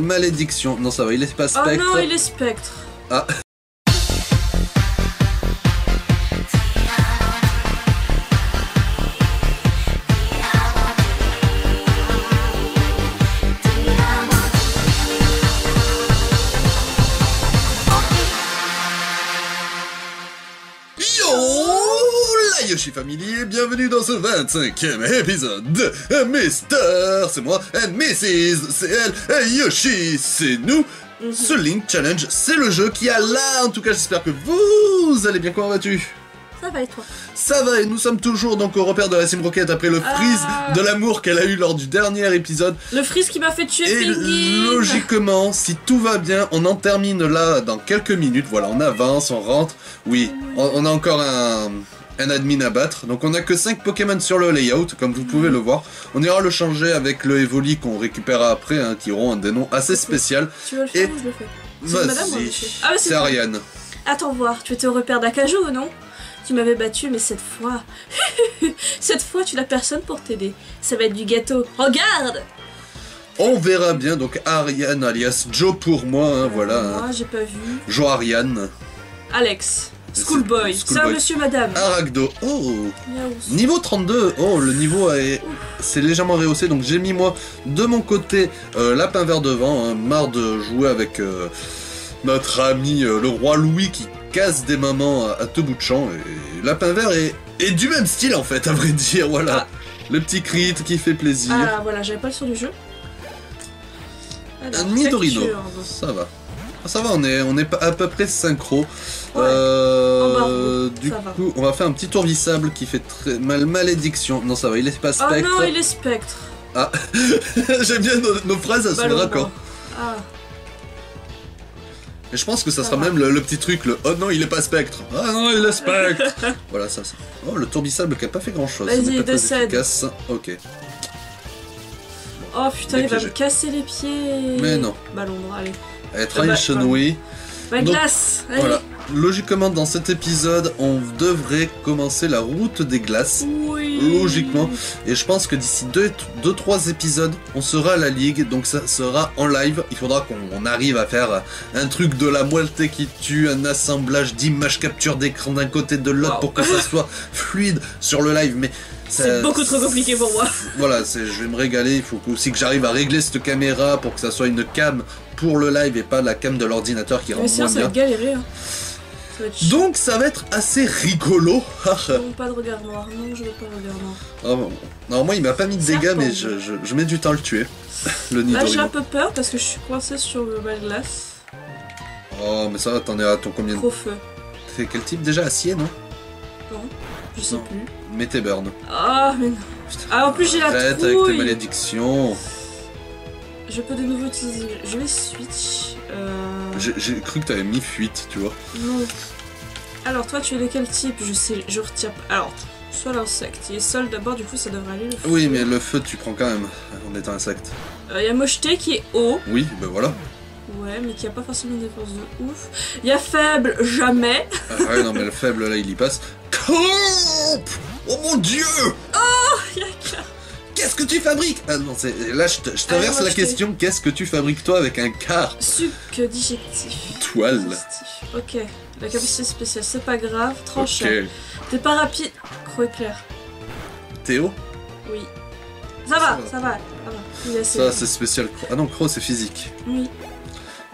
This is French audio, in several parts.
Malédiction. Non, ça va, il est pas spectre. Oh non, il est spectre. Ah. Yoshi Family et bienvenue dans ce 25e épisode de Mister, c'est moi, and Mrs, c'est elle, et Yoshi, c'est nous. Ce Link Challenge, c'est le jeu qui a là, en tout cas j'espère que vous allez bien, comment vas-tu? Ça va et toi? Ça va, et nous sommes toujours donc au repère de la Team Rocket après le freeze de l'amour qu'elle a eu lors du dernier épisode. Le freeze qui m'a fait tuer Et Penguin. logiquement, si tout va bien, on en termine là dans quelques minutes, voilà, on avance, on rentre. Oui, on a encore un admin à battre, donc on a que 5 Pokémon sur le layout, comme vous pouvez le voir. On ira le changer avec le Evoli qu'on récupérera après, hein, qui auront des noms assez spéciaux. Tu veux le faire ou je le fais? Vas-y, ah, c'est Ariane. Attends voir, tu étais au repère d'Akajou, non? Tu m'avais battu, mais cette fois... cette fois, tu n'as personne pour t'aider. Ça va être du gâteau. Regarde! On verra bien, donc Ariane alias Joe pour moi, hein, voilà. Moi, hein. j'ai pas vu. Joe Ariane. Alex. Schoolboy. C'est un monsieur, madame. Arachdo. Oh. Yaous. Niveau 32. Oh, le niveau c'est légèrement rehaussé. Donc j'ai mis moi de mon côté Lapin Vert devant. Hein, marre de jouer avec notre ami le roi Louis qui casse des mamans à tout bout de champ. Et Lapin Vert est du même style en fait, à vrai dire. Voilà. Le petit crit qui fait plaisir. Ah voilà, j'avais pas le son du jeu. Un Nidorino. Ça va. Ça va, on est à peu près synchro. Ouais. Du coup, on va faire un petit tourvissable qui fait très mal. Malédiction. Non, ça va, il est pas spectre. Oh non, il est spectre. Ah, j'aime bien nos phrases, elles sont raccord. Ah. Et je pense que ça sera même le petit truc, le oh non, il est pas spectre. Ah non, il est spectre. Voilà, ça. Oh, le tourvissable qui a pas fait grand chose. Vas-y, décède. Ok. Oh putain, il va me casser les pieds. Mais non. Ballon droit, allez. Être chenouille. Ma glace. Allez. Voilà. Logiquement, dans cet épisode, on devrait commencer la route des glaces. Oui. Logiquement. Et je pense que d'ici 2-3 épisodes, on sera à la ligue. Donc ça sera en live. Il faudra qu'on arrive à faire un truc de la moitié qui tue, un assemblage d'images capture d'écran d'un côté de l'autre pour que ça soit fluide sur le live. Mais c'est beaucoup trop compliqué pour moi. Voilà, je vais me régaler. Il faut aussi que j'arrive à régler cette caméra pour que ça soit une cam pour le live et pas la cam de l'ordinateur qui rend moins bien. Ça va être galéré. Hein. Donc ça va être assez rigolo. Non, pas de regard noir. Non, je veux pas de regard noir. Oh, bon. Non, moi il m'a pas mis de dégâts, mais je mets du temps à le tuer. Le Nidorino. Là j'ai un peu peur parce que je suis coincée sur le bal de glace. Oh, mais ça, t'en es à ton combien de... Trop feu. C'est quel type déjà? Acier, non? Non, je sais plus. Mettez burn. Ah, mais non. Ah, en plus j'ai la arrête trouille. avec tes malédictions. Je peux de nouveau utiliser. Je vais switch. J'ai cru que t'avais mis fuite, tu vois. Non. Alors toi tu es de quel type? Je sais, je retiens pas. Alors, soit l'insecte. Il est seul d'abord, du coup ça devrait aller le feu. Oui, mais le feu tu prends quand même en étant insecte. Il y a mocheté qui est haut. Oui, ben voilà. Ouais, mais qui a pas forcément une défense de ouf. Il y a faible, jamais. Ah ouais, non, mais le faible là il y passe. Oh mon dieu! Oh, il y a qu'un. Qu'est-ce que tu fabriques? Ah non, là je t'inverse la question. Qu'est-ce que tu fabriques toi avec un quart? Suc digestif. Toile. Ok. La capacité spéciale, c'est pas grave. Tranchant. Ok. T'es pas rapide. Croix éclair. Théo? Oui. Ça va. Ça c'est spécial. Ah non, Croc c'est physique. Oui.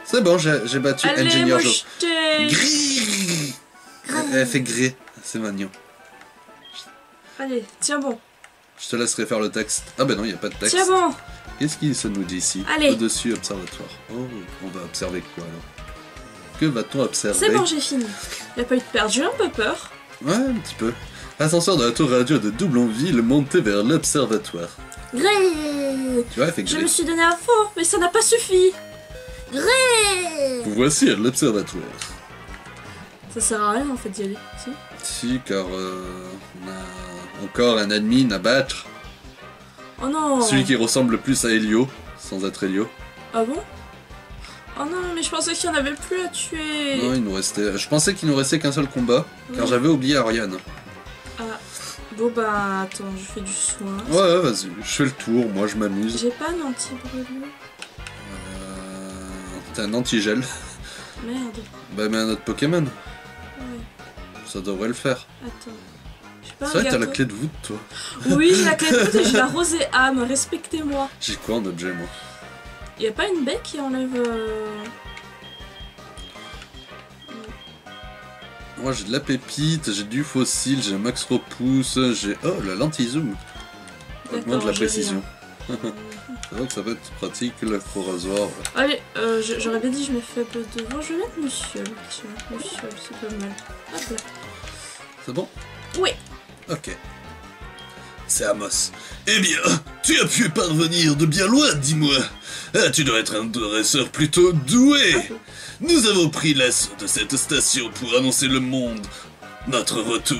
C'est bon, j'ai battu Engineer Joe. Gris. Elle fait gré. C'est mignon. Allez, tiens bon. Je te laisserai faire le texte. Ah ben non, il n'y a pas de texte. Tiens bon. Qu'est-ce qu'il se nous dit ici? Allez. Au-dessus, observatoire. Oh, on va observer quoi alors? Que va-t-on observer? C'est bon, j'ai fini. Il n'y a pas eu de perte, j'ai eu un peu peur. Ouais, un petit peu. Ascenseur de la tour radio de Doublonville monté vers l'observatoire. Gré. Tu vois, elle fait gré. Je me suis donné un faux, mais ça n'a pas suffi. Gré. Voici à l'observatoire. Ça sert à rien en fait d'y aller, si? Si, car on a encore un admin à battre. Oh non. Celui qui ressemble plus à Helio, sans être Helio. Ah bon? Oh non, mais je pensais qu'il n'y en avait plus à tuer. Non, il nous restait... Je pensais qu'il nous restait qu'un seul combat, car j'avais oublié Ariane. Ah, bon bah attends, je fais du soin. Ouais, vas-y, je fais le tour, moi je m'amuse. J'ai pas un anti-brûlure. T'as un anti-gel. Merde. Bah mets un autre Pokémon. Ouais. Ça devrait le faire. Attends. J'ai pas C'est un vrai que t'as la gâteau. clé de voûte, toi. Oui, j'ai la clé de voûte et j'ai la rosée âme. Respectez-moi. J'ai quoi en objet, moi? Y a pas une baie qui enlève... Moi, j'ai de la pépite, j'ai du fossile, j'ai un max repousse, j'ai... Oh, la lentille zoom. Augmente D'accord, la j'ai précision. C'est vrai que ça peut être pratique, le rasoir. Allez, j'aurais bien dit je me fais un peu devant. Je vais mettre Luciole. Tiens, Luciole, c'est pas mal. Hop là. C'est bon? Oui. Ok. C'est Amos. Eh bien, tu as pu parvenir de bien loin, dis-moi. Ah, tu dois être un dresseur plutôt doué. Nous avons pris l'assaut de cette station pour annoncer le monde notre retour.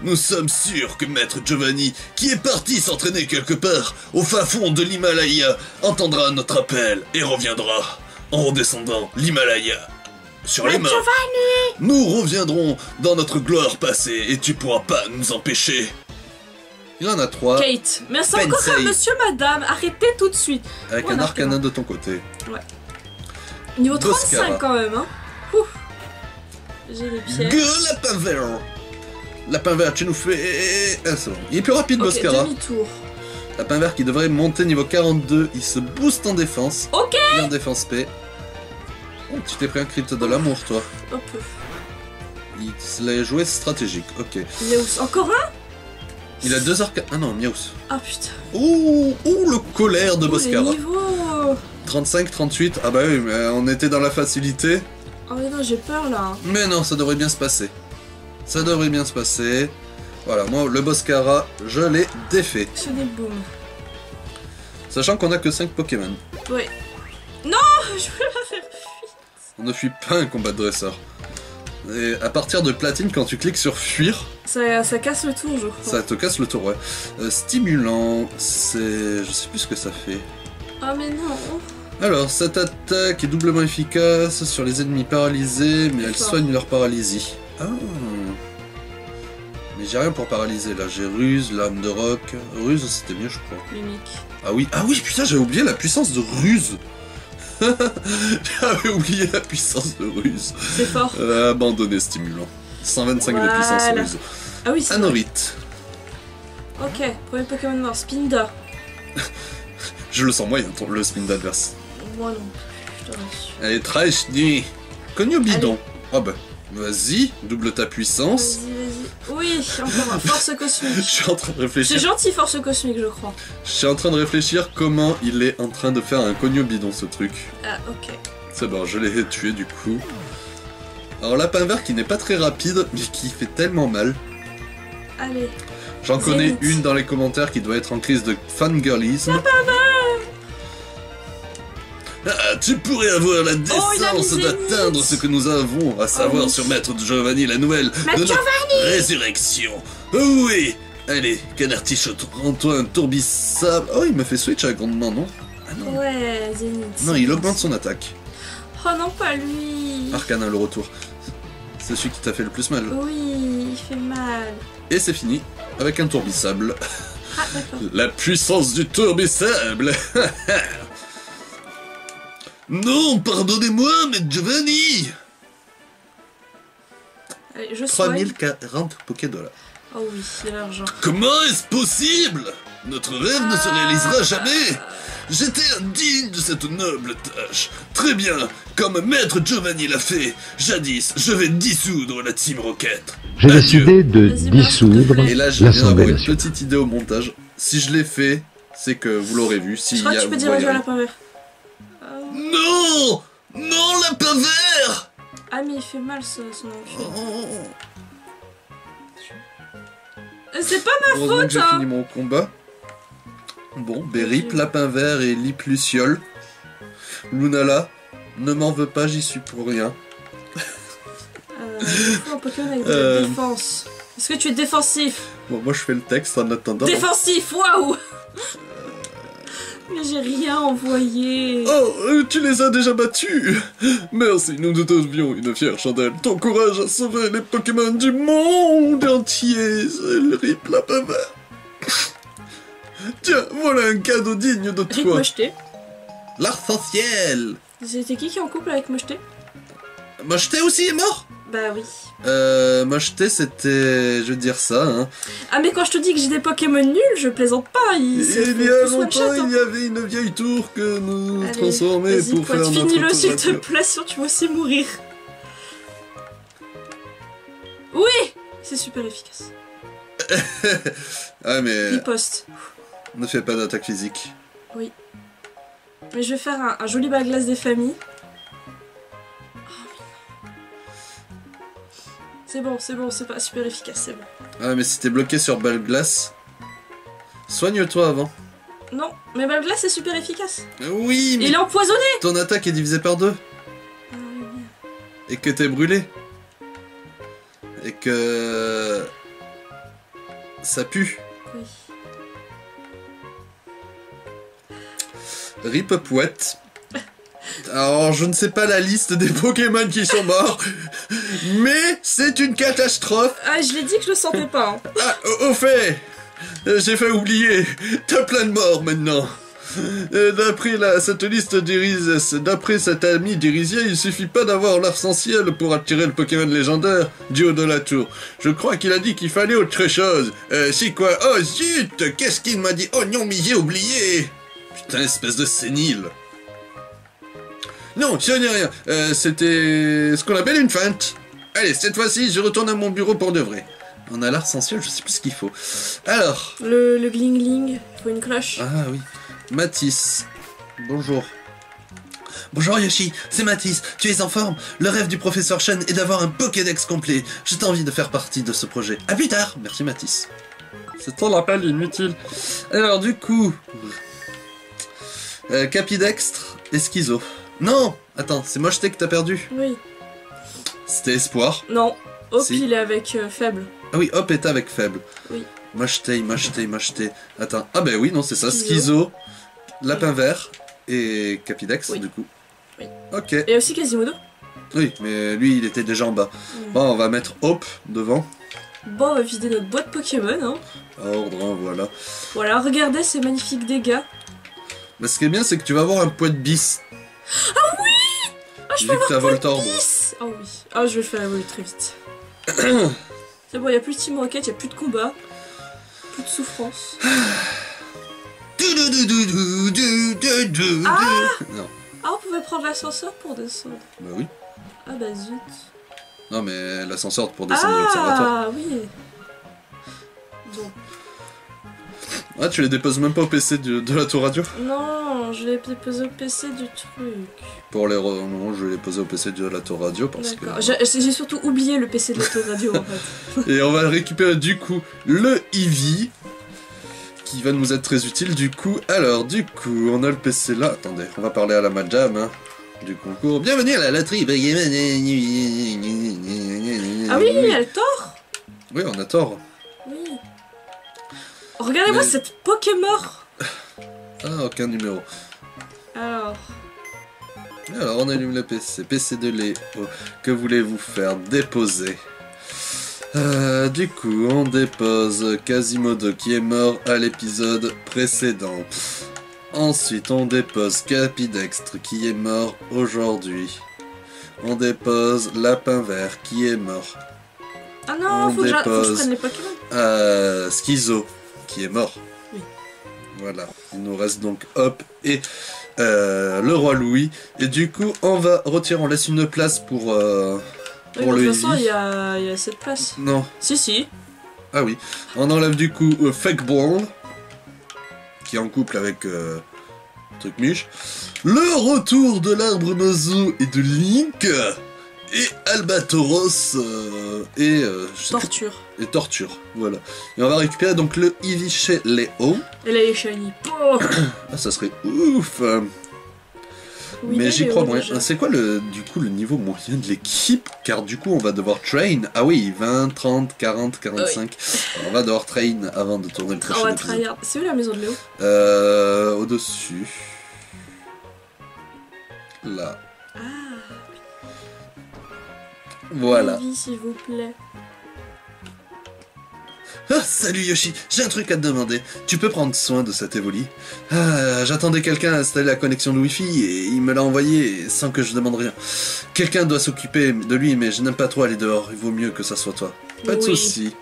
Nous sommes sûrs que Maître Giovanni, qui est parti s'entraîner quelque part au fin fond de l'Himalaya, entendra notre appel et reviendra en redescendant l'Himalaya. Sur les mains, nous reviendrons dans notre gloire passée et tu pourras pas nous empêcher. Il en a 3. Kate. Mais c'est encore Pensei. un monsieur, madame. Arrêtez tout de suite. Avec Ouais, un un arcana de ton côté. Niveau Boscara. 35 quand même, hein. Ouf. J'ai les pièges. Gueule, lapin vert. Lapin vert, tu nous fais... Ah, c'est bon. Il est plus rapide, Ok, Boscara. demi-tour. Lapin vert qui devrait monter niveau 42. Il se booste en défense. Ok. Et en défense P. Oh, tu t'es pris un crit de l'amour, toi. Hop. Il se l'a joué stratégique. Ok. Miaus. Encore un. Il a 2 arcanes. Ah non, Miaus. Ah putain. Ouh, le colère de Oh, les Boscara. niveaux. 35, 38. Ah bah oui, mais on était dans la facilité. Oh mais non, j'ai peur là. Mais non, ça devrait bien se passer. Ça devrait bien se passer. Voilà, moi, le Boscara, je l'ai défait. C'est des booms. Sachant qu'on a que 5 Pokémon. Ouais. Non, je peux pas faire. On ne fuit pas un combat de dresseur. Et à partir de platine, quand tu cliques sur fuir, Ça casse le tour, je crois. ça te casse le tour, ouais. Stimulant, c'est... Je sais plus ce que ça fait. Oh mais non. Alors, cette attaque est doublement efficace sur les ennemis paralysés, mais elle Fort. soigne leur paralysie. Ah. Mais j'ai rien pour paralyser, là. J'ai ruse, lame de roc... Ruse, c'était mieux, je crois. Mimique. Ah oui, putain, j'avais oublié la puissance de ruse. J'avais oublié la puissance de ruse. C'est fort. Abandonné stimulant. 125 de Voilà. puissance ruse. Ah oui, c'est vrai. Anorite. Ok, premier Pokémon mort. Spinda. Je le sens moyen, le spin d'adverse. Moi non. Je te rassure. Allez, Trashni. Cogne au bidon. Ah bah, vas-y, double ta puissance. Vas-y. Oui, encore un. Force Je cosmique. suis en train de C'est réfléchir. gentil, force cosmique, je crois. Je suis en train de réfléchir comment il est en train de faire un cogne au bidon, ce truc. Ah, ok. C'est bon, je l'ai tué du coup. Alors, lapin vert qui n'est pas très rapide, mais qui fait tellement mal. Allez. J'en connais Zénith. une dans les commentaires qui doit être en crise de fangirlisme. Ah, tu pourrais avoir la il a mis décence Zénith. d'atteindre ce que nous avons, à savoir oui. sur Maître Giovanni la nouvelle Maître de notre résurrection. Oh oui. Allez, Canartiche, rends-toi un tourbissable. Oh, il me fait switch à grandement, non? Ah non. Ouais, Zénith. Non, il augmente son attaque. Oh non, pas lui. Arcana, le retour. C'est celui qui t'a fait le plus mal. Oui, il fait mal. Et c'est fini, avec un tourbissable. Ah, d'accord. La puissance du tourbissable. Non, pardonnez-moi, mais Giovanni. Allez, je soigne. 3040 Pokédollars. Oh oui, c'est l'argent. Comment est-ce possible? Notre rêve ne se réalisera jamais. J'étais indigne de cette noble tâche. Très bien, comme Maître Giovanni l'a fait. Jadis, je vais dissoudre la Team Rocket. J'ai Adieu. décidé de Vas-y, dissoudre Et là, je viens d'avoir l'Assemblée une nationale. petite idée au montage. Si je l'ai fait, c'est que vous l'aurez vu. Si Je crois que tu peux dire adieu à lapin vert. Non, non, lapin vert. Ah, mais il fait mal son enculé. Oh. C'est pas ma Heureusement que faute, j'ai hein. fini mon combat. Bon, Bérip, lapin vert et Lip Luciole. Lunala, ne m'en veux pas, j'y suis pour rien. Il faut un Pokémon avec de la défense. Est-ce que tu es défensif? Bon, moi je fais le texte en attendant. Défensif, waouh. Mais j'ai rien envoyé. Oh, tu les as déjà battus. Merci, nous nous devions une fière chandelle. Ton courage a sauvé les Pokémon du monde entier. C'est le Rip lapin vert. Tiens, voilà un cadeau digne de toi. Ripocheté. L'arc-en-ciel. C'était qui est en couple avec Mocheté? Mocheté aussi est mort. Bah oui. Mocheté, c'était... Je veux dire ça, hein. Ah mais quand je te dis que j'ai des Pokémon nuls, je plaisante pas. Il y a longtemps, il y avait une vieille tour que nous transformons pour faire notre... Finis-le s'il te plaît, sinon tu vas aussi mourir. Oui. C'est super efficace. Ah mais... Riposte. Ne fais pas d'attaque physique. Oui. Mais je vais faire un joli bas glace des familles. C'est bon, c'est pas super efficace, c'est bon. Ah mais si t'es bloqué sur balle glace, soigne-toi avant. Non, mais balle glace c'est super efficace. Oui, mais il est empoisonné. Ton attaque est divisée par 2. Ah oui. Et que t'es brûlé. Et que... ça pue. Oui. Rip Pouette. Alors, je ne sais pas la liste des Pokémon qui sont morts, mais c'est une catastrophe. Ah, je l'ai dit que je le sentais pas. Hein. Ah, au fait, j'ai fait oublier, t'as plein de morts maintenant. D'après cette liste d'après cet ami d'Irisia, il suffit pas d'avoir l'arc-en-ciel pour attirer le Pokémon légendaire du haut de la tour. Je crois qu'il a dit qu'il fallait autre chose. C'est quoi? Oh zut, qu'est-ce qu'il m'a dit? Oh non, mais j'ai oublié. Putain, espèce de sénile. Non, ce n'est rien. C'était ce qu'on appelle une feinte. Allez, cette fois-ci, je retourne à mon bureau pour de vrai. On a l'art sensuel, je sais plus ce qu'il faut. Alors... Le gling-gling, il faut une cloche. Ah oui. Mathis. Bonjour. Bonjour Yoshi, c'est Mathis. Tu es en forme? Le rêve du professeur Chen est d'avoir un Pokédex complet. J'ai envie de faire partie de ce projet. À plus tard. Merci Mathis. C'est ton appel inutile. Alors du coup... Capidextre et Schizo. Non! Attends, c'est Mocheté que t'as perdu? Oui. C'était Espoir. Non. Hop, Si. il est avec Faible. Ah oui, Hop était avec Faible. Oui. Mocheté. Attends. Ah ben oui, non, c'est ça. Schizo, Lapin Vert et Capidex, Oui. du coup. Oui. Ok. Et aussi Quasimodo. Oui, mais lui, il était déjà en bas. Bon, on va mettre Hop devant. Bon, on va vider notre boîte Pokémon. Hein. Ordre, hein, voilà. Voilà, regardez ces magnifiques dégâts. Mais ce qui est bien, c'est que tu vas avoir un poids de bis. Ah oui! Ah, je peux Vu que t'as avoir Voltorb. Ah oui. Ah, je vais le faire évoluer très vite. C'est bon, il n'y a plus de Team Rocket, il n'y a plus de combat. Plus de souffrance. Ah! Non. Ah, on pouvait prendre l'ascenseur pour descendre. Bah oui. Ah bah zut. Non, mais l'ascenseur pour descendre de l'observatoire. Ah oui. Bon. Ah, tu les déposes même pas au PC de la tour radio? Non, je l'ai déposé au PC du truc. Pour les... Non, je vais les poser au PC de la tour radio parce que... D'accord. J'ai surtout oublié le PC de l'auto radio en fait. Et on va récupérer du coup le Eevee qui va nous être très utile du coup. Alors du coup, on a le PC là. Attendez, on va parler à la madame hein, du concours. Bienvenue à la laterie. Ah oui, elle a tort. Oui, on a tort. Oui. Regardez-moi Mais... cette Pokémon. Ah, aucun numéro. Alors, on allume le PC. PC de Léo. Que voulez-vous faire déposer? Du coup, on dépose Quasimodo qui est mort à l'épisode précédent. Ensuite, on dépose Capidextre qui est mort aujourd'hui. On dépose Lapin Vert qui est mort. ah non, faut que je prenne les Pokémon. Schizo qui est mort. Oui. Voilà. Il nous reste donc Hop et le roi Louis. Et du coup, on va retirer, on laisse une place pour Oui, le de toute façon, Eevee. il y a cette place. Non. Si. Ah oui. On enlève du coup Fake Ball, qui est en couple avec Truc Miche. Le retour de l'arbre Nozo et de Link. Et Albatros et Torture. Et Torture, voilà. Et on va récupérer donc le Eevee chez Léo. Et là, il est shiny. Oh Ah, ça serait ouf. oui, mais j'y crois moins. déjà. C'est quoi le niveau moyen de l'équipe? Car du coup, on va devoir train. Ah oui, 20, 30, 40, 45. Oui. On va devoir train avant de tourner le prochain On va épisode. tryhard. C'est où la maison de Léo? Au-dessus. Là. Ah. Voilà. Eevee, s'il vous plaît. Ah, salut Yoshi, j'ai un truc à te demander. Tu peux prendre soin de cet évoli? J'attendais quelqu'un à installer la connexion de Wi-Fi et il me l'a envoyé sans que je demande rien. Quelqu'un doit s'occuper de lui, mais je n'aime pas trop aller dehors. Il vaut mieux que ça soit toi. Pas de soucis.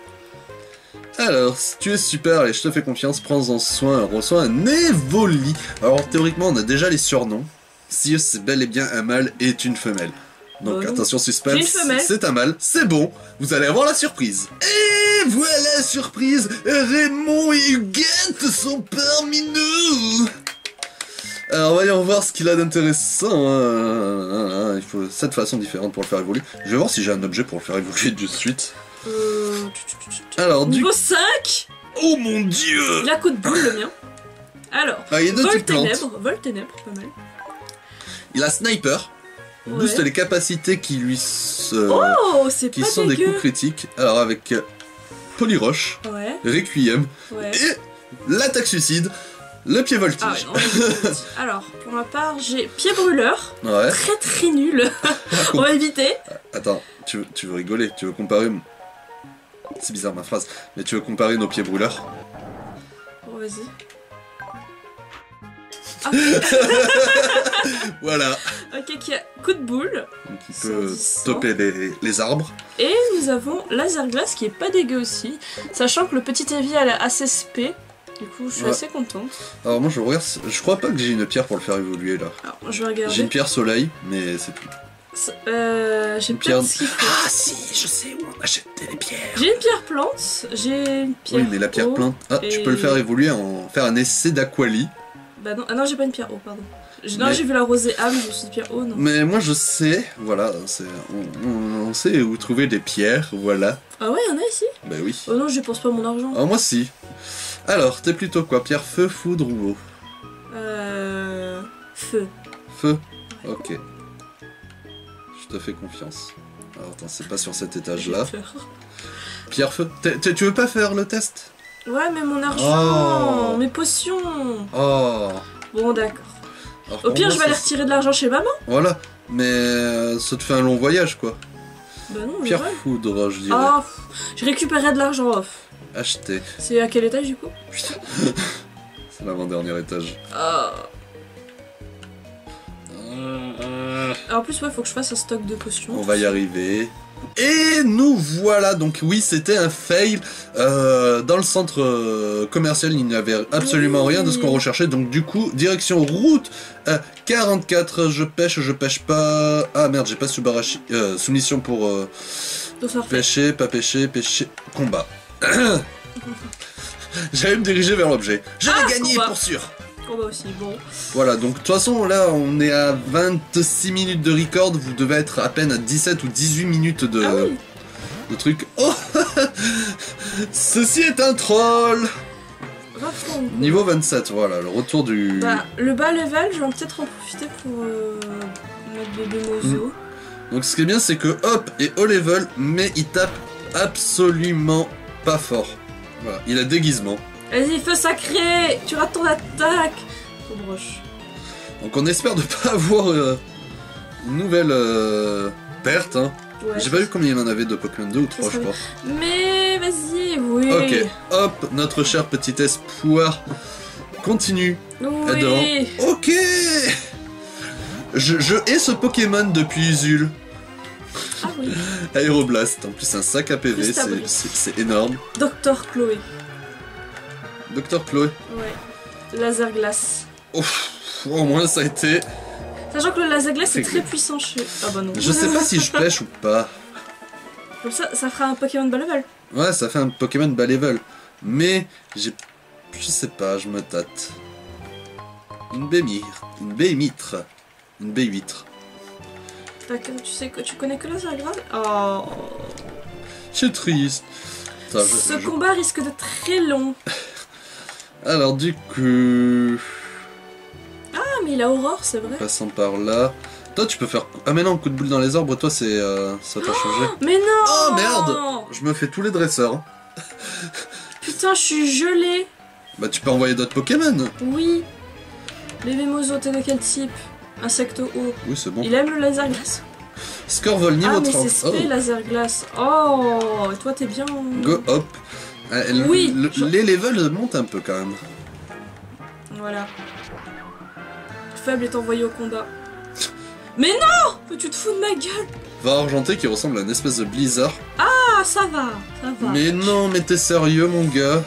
Alors, si tu es super, allez, je te fais confiance, prends-en soin, reçois un évoli. Alors, théoriquement, on a déjà les surnoms. Sirius, c'est bel et bien un mâle et une femelle. Donc, attention, suspense, c'est un mâle, c'est bon, vous allez avoir la surprise. Et voilà, surprise, Raymond et Huguette sont parmi nous. Alors, voyons voir ce qu'il a d'intéressant. Il faut 7 façons différentes pour le faire évoluer. Je vais voir si j'ai un objet pour le faire évoluer de suite. Alors, niveau 5. Oh mon dieu. Il a coup de boule, le mien. Alors, il y a deux types plantes. Vol ténèbres, pas mal. Il a sniper. Booste les capacités qui lui sont des coups critiques. Alors avec Polyroche, Requiem et l'attaque suicide, le pied voltige. Alors, pour ma part, j'ai pied brûleur. Ouais. Très très nul. On va éviter. Attends, tu veux rigoler, tu veux comparer... C'est bizarre ma phrase, mais tu veux comparer nos pieds brûleurs? Oh, vas-y. Voilà. Ok, qui a coup de boule. Donc il peut stopper les arbres. Et nous avons laser glace qui est pas dégueu aussi. Sachant que le petit Evie a la ACSP. Du coup, je suis assez contente. Alors moi je regarde, je crois pas que j'ai une pierre pour le faire évoluer là. Alors, je vais regarder. J'ai une pierre soleil, mais c'est tout. J'ai une pierre... Ah si, je sais où on achète des pierres. J'ai une pierre plante, j'ai une pierre... Oui, mais la pierre plante... Ah, tu peux le faire évoluer en faire un essai d'aqualie. Bah non, ah non, j'ai pas une pierre eau, pardon. Non, j'ai vu la rosée âme, je me suis dit pierre eau, non. Mais moi je sais, voilà, on sait où trouver des pierres, voilà. Ah ouais, y'en a ici? Bah oui. Oh non, je dépense pas mon argent. Ah moi si. Alors, t'es plutôt quoi? Pierre, feu, foudre ou eau? Feu. Feu? Ok. Je te fais confiance. Alors attends, c'est pas sur cet étage-là. Pierre, feu. Tu veux pas faire le test? Ouais, mais mon argent, mes potions. Oh. Bon, d'accord. Au pire, je vais aller retirer de l'argent chez maman. Voilà, mais ça te fait un long voyage, quoi. Bah non, Pierre, foudre, je dirais. Ah, je récupérerai de l'argent off. Acheter. C'est à quel étage, du coup? Putain. C'est l'avant-dernier étage. En plus, ouais, faut que je fasse un stock de potions. On va y arriver. Et nous voilà, donc oui, c'était un fail. Dans le centre commercial, il n'y avait absolument rien de ce qu'on recherchait. Donc du coup, direction route 44, je pêche pas... Ah merde, j'ai pas soumission pour pêcher, pas pêcher, combat. J'allais me diriger vers l'objet. J'allais gagner pour sûr. Combat aussi, bon. Voilà, donc de toute façon, là, on est à 26 minutes de record. Vous devez être à peine à 17 ou 18 minutes de truc. Oh. Ceci est un troll. Niveau 27, voilà, le retour du... Bah, le bas level, je vais peut-être en profiter pour mettre bébé Mozo. Donc ce qui est bien, c'est que Hop est haut level, mais il tape absolument pas fort. Voilà, il a déguisement. Vas-y, feu sacré, tu rates ton attaque. Ton broche. Donc on espère de pas avoir une nouvelle perte. Hein. Ouais, j'ai pas vu combien il en avait de Pokémon, 2 ou 3 je crois. Mais vas-y, oui. Ok, Hop, notre cher petit espoir continue à devant. Ok. Je hais ce Pokémon depuis Usul. Ah oui. Aéroblast, en plus un sac à PV, c'est énorme. Docteur Chloé. Docteur Chloé. Ouais. Laser glace. Au moins ça a été... Sachant que le laser glace est très puissant chez... Ah bah non. Je sais pas si je pêche ou pas. Comme ça fera un Pokémon bas level. Ouais, ça fait un Pokémon bas level. Mais j'ai... Je sais pas, je me tâte. Une bémitre. Une béhuître. Tu sais que tu connais que laser glace. Oh. Je suis triste. Attends, ce combat risque d'être très long. Alors du coup... Ah mais il a Aurore, c'est vrai. Passant par là... Toi tu peux faire... Ah mais non, coup de boule dans les arbres, toi c'est... ça t'a changé. Mais non. Oh merde. Je me fais tous les dresseurs. Putain, je suis gelée. Bah tu peux envoyer d'autres Pokémon. Oui. Bébé Mozo, t'es de quel type? Insecte eau. Oui c'est bon. Il aime le laser glace. Scorvol niveau 30. Ah mais c'est spé laser glace. Oh, et toi t'es bien... Go Hop. Oui, les levels montent un peu quand même. Voilà. Faible est envoyé au combat. Mais non! Mais tu te fous de ma gueule! Va argenté qui ressemble à une espèce de blizzard. Ah, ça va, ça va. Mais non, mais t'es sérieux, mon gars?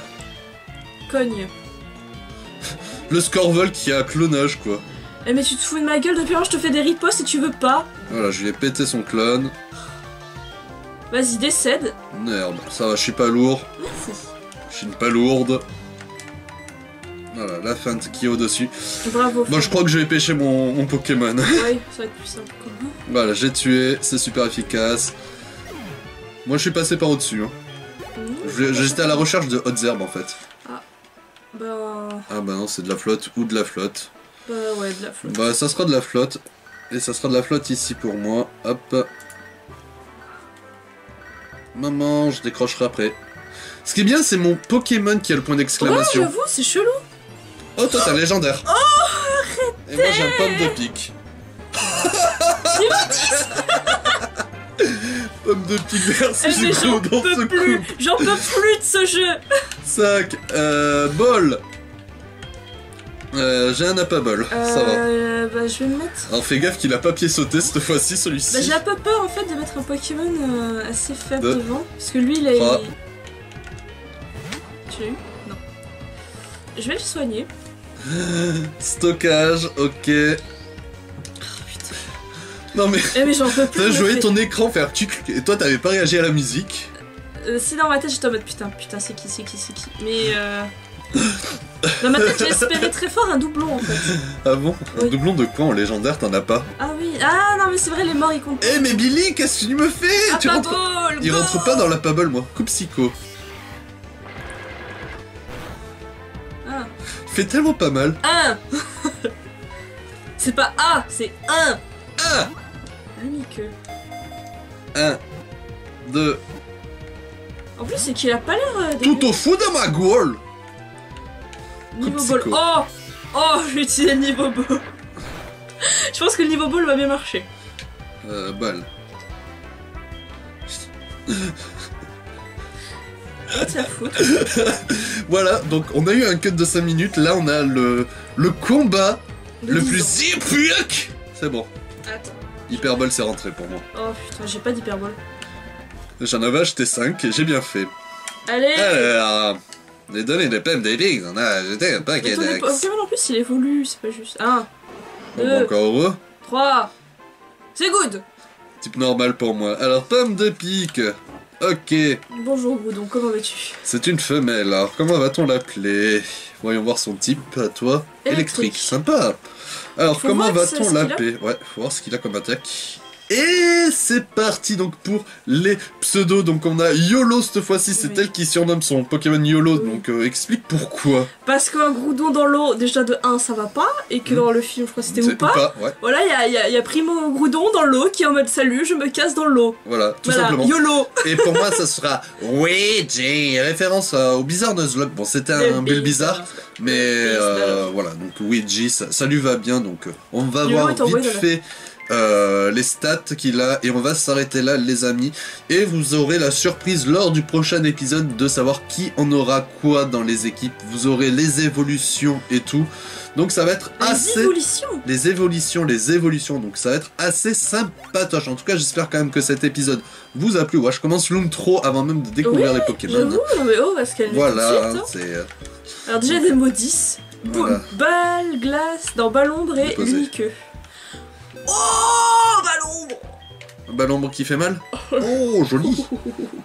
Cogne. Le Scorvol qui a un clonage, quoi. Eh mais tu te fous de ma gueule, depuis avant je te fais des ripostes et tu veux pas. Voilà, je lui ai pété son clone. Vas-y, décède. Merde, ça va, je suis pas lourd. Merci. Je suis pas lourde. Voilà, la feinte qui est au-dessus. Bravo. Bon, je crois que je vais pêcher mon Pokémon. Ouais, ça va être plus simple quand même. Voilà, j'ai tué, c'est super efficace. Moi, je suis passé par au-dessus. Hein. J'étais à la recherche de hautes herbes, en fait. Ah, bah... Ah bah non, c'est de la flotte ou de la flotte. Bah ouais, de la flotte. Bah, ça sera de la flotte. Et ça sera de la flotte ici pour moi. Hop. Maman, je décrocherai après. Ce qui est bien, c'est mon Pokémon qui a le point Ouais, d'exclamation. j'avoue, c'est chelou. Oh, toi, t'as un légendaire. Oh, arrête. Et moi, j'ai un pomme de pique. Pomme de pique, merci, Eh, mais j'ai j'en cru dans ce peux plus. coup. J'en peux plus de ce jeu. Sac, bol. J'ai un Apabol, ça va. Bah je vais me mettre... Alors fais gaffe qu'il a pas pied sauté cette fois-ci, celui-ci. Bah j'ai un peu peur en fait de mettre un Pokémon assez faible Deux. devant. Parce que lui il a... Trois. Tu l'as eu? Non. Je vais le soigner. Stockage, ok. Non mais... Eh mais j'en peux plus. T'as je me joué fais- ton écran faire tuc et toi t'avais pas réagi à la musique. C'est dans ma tête, j'étais en mode putain, c'est qui. Mais dans ma tête, j'ai espéré très fort un doublon en fait. Ah bon? Un Oui. doublon de quoi en légendaire t'en as pas? Ah oui, ah non mais c'est vrai, les morts ils comptent. Eh mais Billy, qu'est-ce que tu me fais? Ah Tu pas rentres... ball, Il rentre pas dans la Pabble moi, coupe psycho. Ah. Fait tellement pas mal. Un. C'est pas A, c'est un. Un, L'unique. 1, 2, En plus, c'est qu'il a pas l'air. tout au fou de ma gueule. Niveau Coup ball. psycho. Oh. Oh, j'ai utilisé le niveau ball. Je pense que le niveau ball va bien marcher. Balle. Qu'est-ce que ça fout? Voilà, donc on a eu un cut de 5 minutes, là on a le combat De le 10 plus ans. épique. C'est bon, Attends. Hyperball c'est rentré pour moi. Oh putain, j'ai pas d'hyperbole. J'en avais acheté 5 et j'ai bien fait. Allez. Alors, les données de plein d'épiques, on a ajouté un Mais paquet ton d'ex. Pokémon en plus il évolue, c'est pas juste. 1, Bon, 2, bah, encore heureux. 3. C'est good. Type normal pour moi. Alors, pomme de pique. Ok, Bonjour Goudon, comment vas-tu? c'est une femelle. Alors, comment va-t-on l'appeler? Voyons voir son type à toi. Électrique. Sympa. Alors, Faut comment voir va-t-on ce qu'il a. l'appeler? Ouais, faut voir ce qu'il a comme attaque. Et c'est parti donc pour les pseudos. Donc on a YOLO cette fois-ci, c'est Oui. elle qui surnomme son Pokémon YOLO. Oui. Donc explique pourquoi. Parce qu'un Groudon dans l'eau, déjà de 1 ça va pas, et que dans le film, je crois que c'était C'est ou pas. ouais. Voilà, il y a Primo Groudon dans l'eau qui est en mode salut, je me casse dans l'eau. Voilà, tout Voilà, simplement. YOLO. Et pour moi, ça sera Ouija, référence au Bizarre Nuzlocke. Bon, c'était un bel bizarre, mais voilà. Donc Ouija, ça lui va bien. Donc on va YOLO voir est envoyé vite dans fait les stats qu'il a et on va s'arrêter là, les amis. Et vous aurez la surprise lors du prochain épisode de savoir qui en aura quoi dans les équipes. Vous aurez les évolutions et tout. Donc ça va être assez... Les évolutions. Les évolutions, donc ça va être assez sympatoche. En tout cas, j'espère quand même que cet épisode vous a plu. Ouais, je commence l'intro avant même de découvrir les Pokémon. J'avoue, non mais oh, parce qu'elle Voilà, tout de hein, suite, c'est... hein. Alors déjà des mots 10. Voilà. Balle, glace, dans ballon, et Déposé. unique. Oh, ballon. Un ballon qui fait mal. Oh, joli.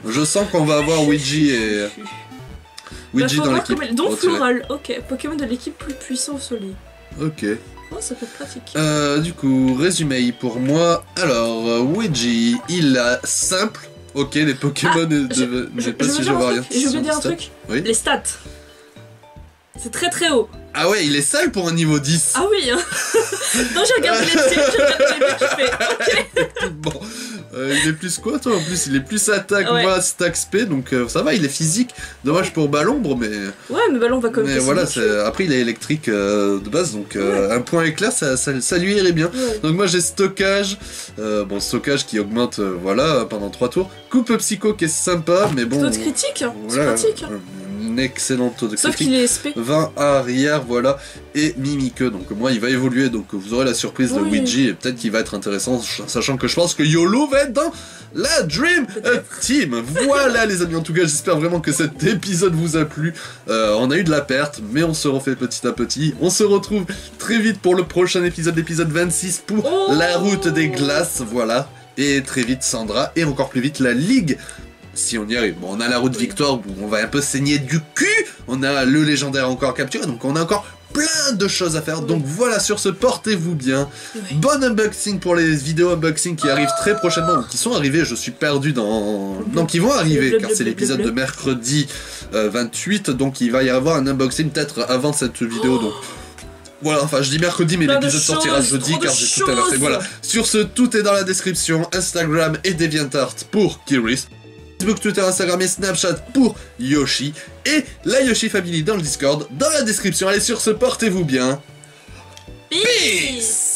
Je sens qu'on va avoir Ouija et... Ouija dans l'équipe. Donc Retiré. Floral, ok. Pokémon de l'équipe plus puissant au soleil. Ok. Oh, ça peut être pratique. Du coup, résumé pour moi. Alors, Ouija, il a simple. Ok, les Pokémon je sais pas si je vois rien. Je veux dire un truc. Oui. Les stats. C'est très très haut. Ah ouais, il est sale pour un niveau 10. Ah oui, hein. Non, j'ai regardé les titres, j'ai regardé les mecs qui fait. Ok. Bon, il est plus squat, en plus il est plus attaque, Ouais. moi stack spé, donc ça va, il est physique. Dommage pour Ballombre, mais... Ouais, mais Ballon va comme Mais voilà, après il est électrique de base, donc un point éclair, ça lui irait bien. Ouais. Donc moi j'ai stockage, stockage qui augmente, voilà, pendant 3 tours. Coupe psycho qui est sympa, mais bon... Taux de critique, c'est voilà, pratique. un excellent taux de Sauf critique. qu'il est SP. 20 arrière, voilà, et Mimique, donc moi il va évoluer, donc vous aurez la surprise de Oui. Ouija, et peut-être qu'il va être intéressant, sachant que je pense que YOLO va être dans la Dream Team. Voilà les amis, en tout cas j'espère vraiment que cet épisode vous a plu. On a eu de la perte, mais on se refait petit à petit. On se retrouve très vite pour le prochain épisode, l'épisode 26, pour la route des glaces, voilà. Et très vite Sandra, et encore plus vite la Ligue. Si on y arrive. Bon, on a la route Victor où on va un peu saigner du cul. On a le légendaire encore capturé, donc on a encore plein de choses à faire. Donc voilà, sur ce, portez-vous bien. Oui. Bon unboxing pour les vidéos unboxing qui arrivent très prochainement, ou qui sont arrivées, je suis perdu dans... Non, qui vont arriver, car c'est l'épisode de mercredi 28, donc il va y avoir un unboxing peut-être avant cette vidéo, donc... Voilà, enfin je dis mercredi, mais Plein de l'épisode sortira choses, jeudi, trop de car j'ai tout inversé. choses. Voilà, sur ce, tout est dans la description, Instagram et DeviantArt pour Kiris. Facebook, Twitter, Instagram et Snapchat pour Yoshi, et la Yoshi Family dans le Discord, dans la description. Allez, sur ce, portez-vous bien. Peace.